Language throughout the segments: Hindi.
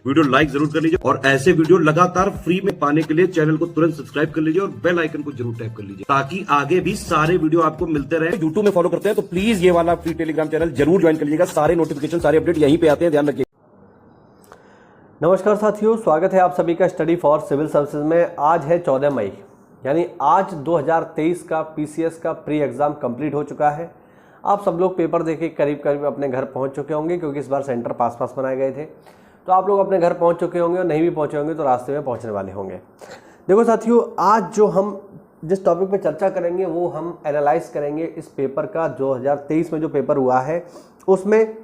वीडियो लाइक जरूर कर लीजिए और ऐसे वीडियो लगातार फ्री में पाने के लिए चैनल को तुरंत सब्सक्राइब कर लीजिए और बेल आइकन को जरूर टैप कर लीजिए ताकि आगे भी सारे वीडियो आपको मिलते रहे। यूट्यूब में फॉलो करते हैं तो प्लीज ये वाला फ्री टेलीग्राम चैनल जरूर ज्वाइन कर लीजिएगा। सारे नोटिफिकेशन सारे अपडेट यहीं पे आते हैं, ध्यान रखिए। नमस्कार साथियों, स्वागत है आप सभी का स्टडी फॉर सिविल सर्विसेज में। आज है 14 मई, यानी आज 2023 का पीसीएस का प्री एग्ज़ाम कंप्लीट हो चुका है। आप सब लोग पेपर देके करीब करीब अपने घर पहुंच चुके होंगे, क्योंकि इस बार सेंटर पास बनाए गए थे। तो आप लोग अपने घर पहुंच चुके होंगे और नहीं भी पहुंचे होंगे तो रास्ते में पहुंचने वाले होंगे। देखो साथियों, आज जो हम जिस टॉपिक पे चर्चा करेंगे वो हम एनालाइज करेंगे इस पेपर का। 2023 में जो पेपर हुआ है उसमें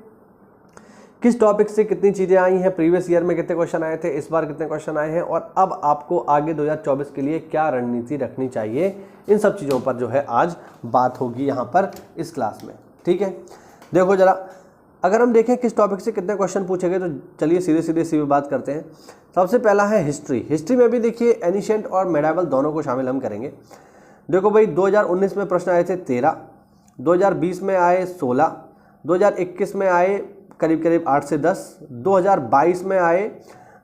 किस टॉपिक से कितनी चीज़ें आई हैं, प्रीवियस ईयर में कितने क्वेश्चन आए थे, इस बार कितने क्वेश्चन आए हैं और अब आपको आगे 2024 के लिए क्या रणनीति रखनी चाहिए, इन सब चीज़ों पर जो है आज बात होगी यहाँ पर इस क्लास में। ठीक है, देखो जरा, अगर हम देखें किस टॉपिक से कितने क्वेश्चन पूछे गए तो चलिए सीधे सीधे बात करते हैं। सबसे पहला है हिस्ट्री। हिस्ट्री में भी देखिए एनिशिएंट और मेडावल दोनों को शामिल हम करेंगे। देखो भाई, 2019 में प्रश्न आए थे 13, 2020 में आए 16, 2021 में आए करीब करीब 8 से 10, 2022 में आए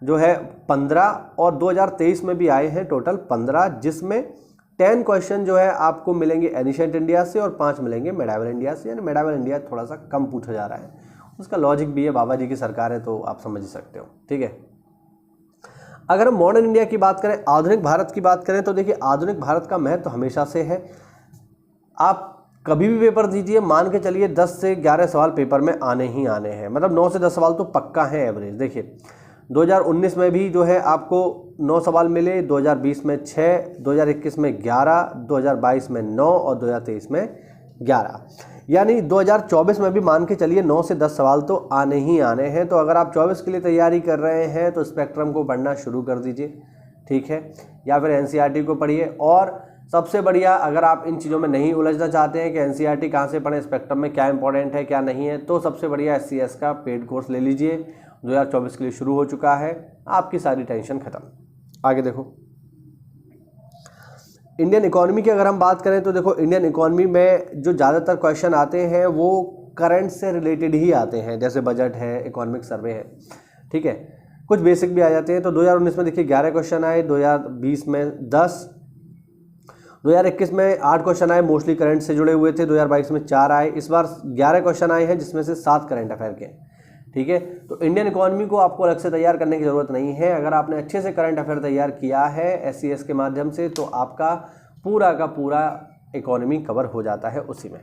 जो है 15 और 2023 में भी आए हैं टोटल 15, जिसमें 10 क्वेश्चन जो है आपको मिलेंगे एनिशिएंट इंडिया से और 5 मिलेंगे मेडावल इंडिया से। यानी मेडावल इंडिया थोड़ा सा कम पूछा जा रहा है, उसका लॉजिक भी है, बाबा जी की सरकार है तो आप समझ ही सकते हो। ठीक है, अगर हम मॉडर्न इंडिया की बात करें, आधुनिक भारत की बात करें, तो देखिए आधुनिक भारत का महत्व हमेशा से है। आप कभी भी पेपर दीजिए, मान के चलिए 10 से 11 सवाल पेपर में आने ही आने हैं, मतलब 9 से 10 सवाल तो पक्का है एवरेज। देखिए 2019 में भी जो है आपको 9 सवाल मिले, 2020 में 6, 2021 में 11, 2022 में 9 और 2023 में 11। यानी 2024 में भी मान के चलिए 9 से 10 सवाल तो आने ही आने हैं। तो अगर आप 24 के लिए तैयारी कर रहे हैं तो स्पेक्ट्रम को पढ़ना शुरू कर दीजिए, ठीक है, या फिर एनसीईआरटी को पढ़िए। और सबसे बढ़िया, अगर आप इन चीज़ों में नहीं उलझना चाहते हैं कि एनसीईआरटी कहाँ से पढ़ें, स्पेक्ट्रम में क्या इंपॉर्टेंट है क्या नहीं है, तो सबसे बढ़िया एससीएस का पेड कोर्स ले लीजिए। 2024 के लिए शुरू हो चुका है, आपकी सारी टेंशन खत्म। आगे देखो, इंडियन इकोनॉमी की अगर हम बात करें तो देखो इंडियन इकोनॉमी में जो ज़्यादातर क्वेश्चन आते हैं वो करंट से रिलेटेड ही आते हैं, जैसे बजट है, इकोनॉमिक सर्वे है, ठीक है, कुछ बेसिक भी आ जाते हैं। तो 2019 में देखिए 11 क्वेश्चन आए, 2020 में 10, 2021 में 8 क्वेश्चन आए, मोस्टली करंट से जुड़े हुए थे, 2022 में 4 आए, इस बार 11 क्वेश्चन आए हैं जिसमें से 7 करंट अफेयर के। ठीक है, तो इंडियन इकोनॉमी को आपको अलग से तैयार करने की ज़रूरत नहीं है। अगर आपने अच्छे से करंट अफेयर तैयार किया है एससीएस के माध्यम से तो आपका पूरा का पूरा इकोनॉमी कवर हो जाता है उसी में।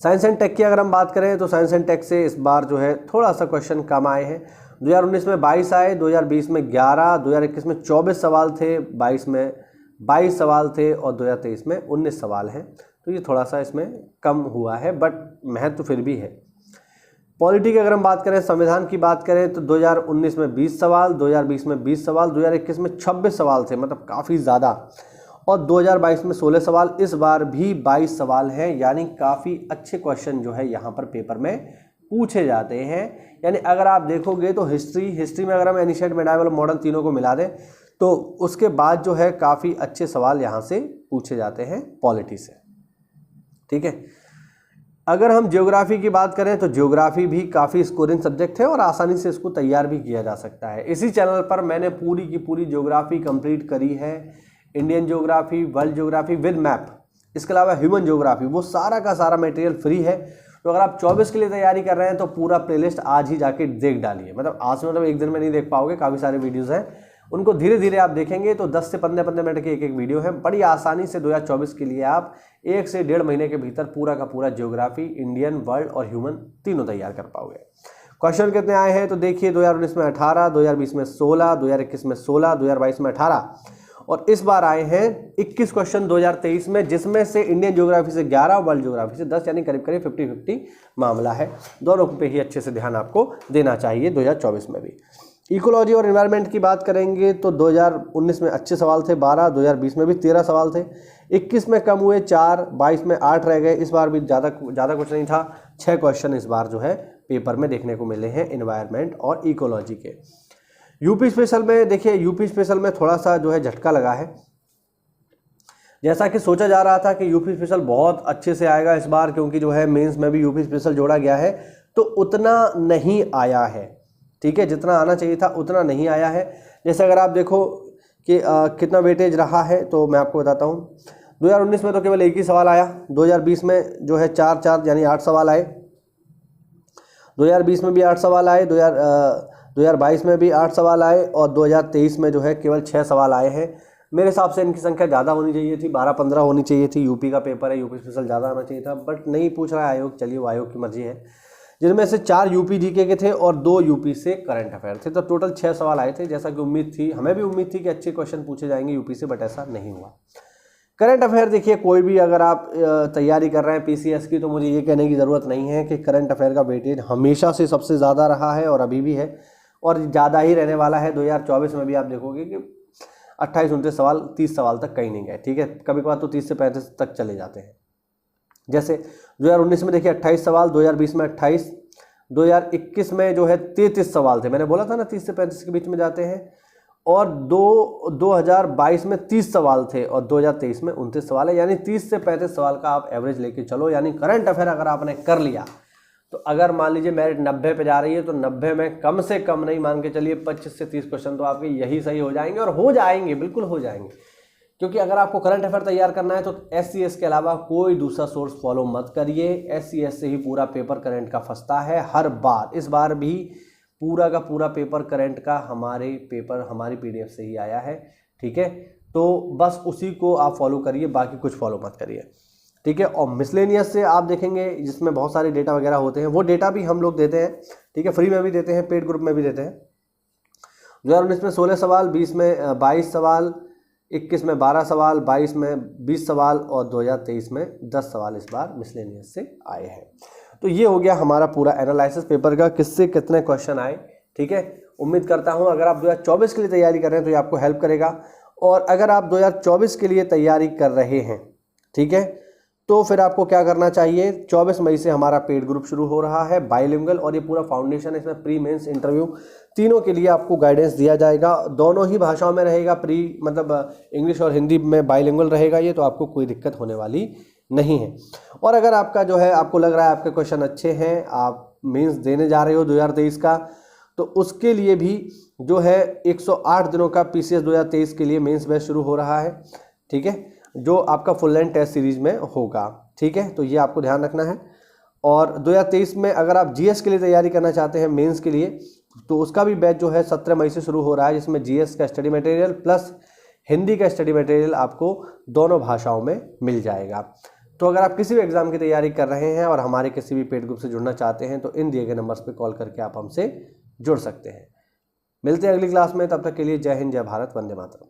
साइंस एंड टेक की अगर हम बात करें तो साइंस एंड टेक से इस बार जो है थोड़ा सा क्वेश्चन कम आए हैं। 2019 में 22 आए, 2020 में 11, 2021 में 24 सवाल थे, 22 में 22 सवाल थे और 2023 में 19 सवाल हैं। तो ये थोड़ा सा इसमें कम हुआ है, बट महत्व तो फिर भी है। पॉलिटी की अगर हम बात करें, संविधान की बात करें तो 2019 में 20 सवाल, 2020 में 20 सवाल, 2021 में 26 सवाल थे, मतलब काफ़ी ज़्यादा, और 2022 में 16 सवाल, इस बार भी 22 सवाल हैं। यानी काफ़ी अच्छे क्वेश्चन जो है यहाँ पर पेपर में पूछे जाते हैं। यानी अगर आप देखोगे तो हिस्ट्री में अगर हम एनिशिएंट, मेडावल और मॉडर्न तीनों को मिला दें तो उसके बाद जो है काफ़ी अच्छे सवाल यहाँ से पूछे जाते हैं पॉलिटी से। ठीक है, अगर हम ज्योग्राफी की बात करें तो ज्योग्राफी भी काफ़ी स्कोरिंग सब्जेक्ट है और आसानी से इसको तैयार भी किया जा सकता है। इसी चैनल पर मैंने पूरी की पूरी ज्योग्राफी कंप्लीट करी है, Indian geography, world geography with map, इसके अलावा ह्यूमन ज्योग्राफी, वो सारा का सारा मटेरियल फ्री है। तो अगर आप 24 के लिए तैयारी कर रहे हैं तो पूरा प्लेलिस्ट आज ही जाके देख डालिए। मतलब आज से मतलब एक दिन में नहीं देख पाओगे, काफ़ी सारे वीडियोज़ हैं, उनको धीरे धीरे आप देखेंगे तो 10 से 15 मिनट की एक वीडियो है। बड़ी आसानी से 2024 के लिए आप 1 से 1.5 महीने के भीतर पूरा का पूरा ज्योग्राफी, इंडियन, वर्ल्ड और ह्यूमन तीनों तैयार कर पाओगे। क्वेश्चन कितने आए हैं तो देखिए 2019 में 18, 2020 में 16, 2021 में 16, 2022 में 18 और इस बार आए हैं 21 क्वेश्चन 2023 में, जिसमें से इंडियन ज्योग्राफी से 11, वर्ल्ड ज्योग्राफी से 10, यानी करीब करीब 50-50 मामला है। दोनों पे ही अच्छे से ध्यान आपको देना चाहिए 2024 में भी। इकोलॉजी और एनवायरनमेंट की बात करेंगे तो 2019 में अच्छे सवाल थे 12, 2020 में भी 13 सवाल थे, 21 में कम हुए 4, 22 में 8 रह गए, इस बार भी ज़्यादा कुछ नहीं था। 6 क्वेश्चन इस बार जो है पेपर में देखने को मिले हैं एनवायरनमेंट और इकोलॉजी के। यूपी स्पेशल में देखिए, यूपी स्पेशल में थोड़ा सा जो है झटका लगा है। जैसा कि सोचा जा रहा था कि यूपी स्पेशल बहुत अच्छे से आएगा इस बार, क्योंकि जो है मेंस में भी यूपी स्पेशल जोड़ा गया है, तो उतना नहीं आया है। ठीक है, जितना आना चाहिए था उतना नहीं आया है। जैसे अगर आप देखो कि कितना वेटेज रहा है तो मैं आपको बताता हूँ। 2019 में तो केवल एक ही सवाल आया, 2020 में जो है 4 यानी 8 सवाल आए, 2020 में भी 8 सवाल आए, 2022 में भी 8 सवाल आए और 2023 में जो है केवल 6 सवाल आए हैं। मेरे हिसाब से इनकी संख्या ज़्यादा होनी चाहिए थी, 12-15 होनी चाहिए थी। यूपी का पेपर है, यूपी स्पेशल ज़्यादा आना चाहिए था, बट नहीं पूछ रहा है आयोग। चलिए, वो आयोग की मर्जी है। जिनमें से 4 यूपी जीके के थे और 2 यूपी से करंट अफेयर थे, तो टोटल 6 सवाल आए थे। जैसा कि उम्मीद थी, हमें भी उम्मीद थी कि अच्छे क्वेश्चन पूछे जाएंगे यूपी से, बट ऐसा नहीं हुआ। करंट अफेयर देखिए, कोई भी अगर आप तैयारी कर रहे हैं पीसीएस की, तो मुझे ये कहने की ज़रूरत नहीं है कि करंट अफेयर का वेटेज हमेशा से सबसे ज़्यादा रहा है और अभी भी है और ज़्यादा ही रहने वाला है। 2024 में भी आप देखोगे कि 28-29 सवाल, 30 सवाल तक कहीं नहीं गए। ठीक है, कभी कभार तो 30 से 35 तक चले जाते हैं। जैसे 2019 में देखिए 28 सवाल, 2020 में 28, 2021 में जो है 33 सवाल थे। मैंने बोला था ना 30 से 35 के बीच में जाते हैं। और 2022 में 30 सवाल थे और 2023 में 29 सवाल है, यानी 30 से 35 सवाल का आप एवरेज लेके चलो। यानी करंट अफेयर अगर आपने कर लिया तो अगर मान लीजिए मेरिट 90 पे जा रही है तो 90 में कम से कम नहीं, मान के चलिए 25 से 30 क्वेश्चन तो आपके यही सही हो जाएंगे, और हो जाएंगे, बिल्कुल हो जाएंगे। क्योंकि अगर आपको करंट अफेयर तैयार करना है तो SCS के अलावा कोई दूसरा सोर्स फॉलो मत करिए। SCS से ही पूरा पेपर करंट का फंसता है हर बार। इस बार भी पूरा का पूरा पेपर करंट का हमारी PDF से ही आया है। ठीक है, तो बस उसी को आप फॉलो करिए, बाकी कुछ फॉलो मत करिए। ठीक है, और मिसलेनियस से आप देखेंगे जिसमें बहुत सारे डेटा वगैरह होते हैं, वो डेटा भी हम लोग देते हैं। ठीक है, फ्री में भी देते हैं, पेड ग्रुप में भी देते हैं। 2019 में 16 सवाल, 20 में 22 सवाल, 21 में 12 सवाल, 22 में 20 सवाल और 2023 में 10 सवाल इस बार मिसलेनियस से आए हैं। तो ये हो गया हमारा पूरा एनालिसिस पेपर का, किससे कितने क्वेश्चन आए। ठीक है, उम्मीद करता हूँ अगर आप 2024 के लिए तैयारी कर रहे हैं तो ये आपको हेल्प करेगा। और अगर आप 2024 के लिए तैयारी कर रहे हैं, ठीक है, तो फिर आपको क्या करना चाहिए। 24 मई से हमारा पेड ग्रुप शुरू हो रहा है, बाइलिंगुअल, और ये पूरा फाउंडेशन है। इसमें प्री मेंस इंटरव्यू तीनों के लिए आपको गाइडेंस दिया जाएगा। दोनों ही भाषाओं में रहेगा, प्री मतलब इंग्लिश और हिंदी में बाइलिंगुअल रहेगा ये, तो आपको कोई दिक्कत होने वाली नहीं है। और अगर आपका जो है, आपको लग रहा है आपके क्वेश्चन अच्छे हैं, आप मेंस देने जा रहे हो 2023 का, तो उसके लिए भी जो है 108 दिनों का PCS 2023 के लिए मेंस बैच शुरू हो रहा है। ठीक है, जो आपका फुल लेंथ टेस्ट सीरीज में होगा। ठीक है, तो ये आपको ध्यान रखना है। और 2023 में अगर आप GS के लिए तैयारी करना चाहते हैं मेंस के लिए, तो उसका भी बैच जो है 17 मई से शुरू हो रहा है, जिसमें GS का स्टडी मटेरियल प्लस हिंदी का स्टडी मटेरियल आपको दोनों भाषाओं में मिल जाएगा। तो अगर आप किसी भी एग्जाम की तैयारी कर रहे हैं और हमारे किसी भी पेड ग्रुप से जुड़ना चाहते हैं तो इन दिए गए नंबर्स पे कॉल करके आप हमसे जुड़ सकते हैं। मिलते हैं अगली क्लास में, तब तक के लिए जय हिंद, जय भारत, वंदे मातरम।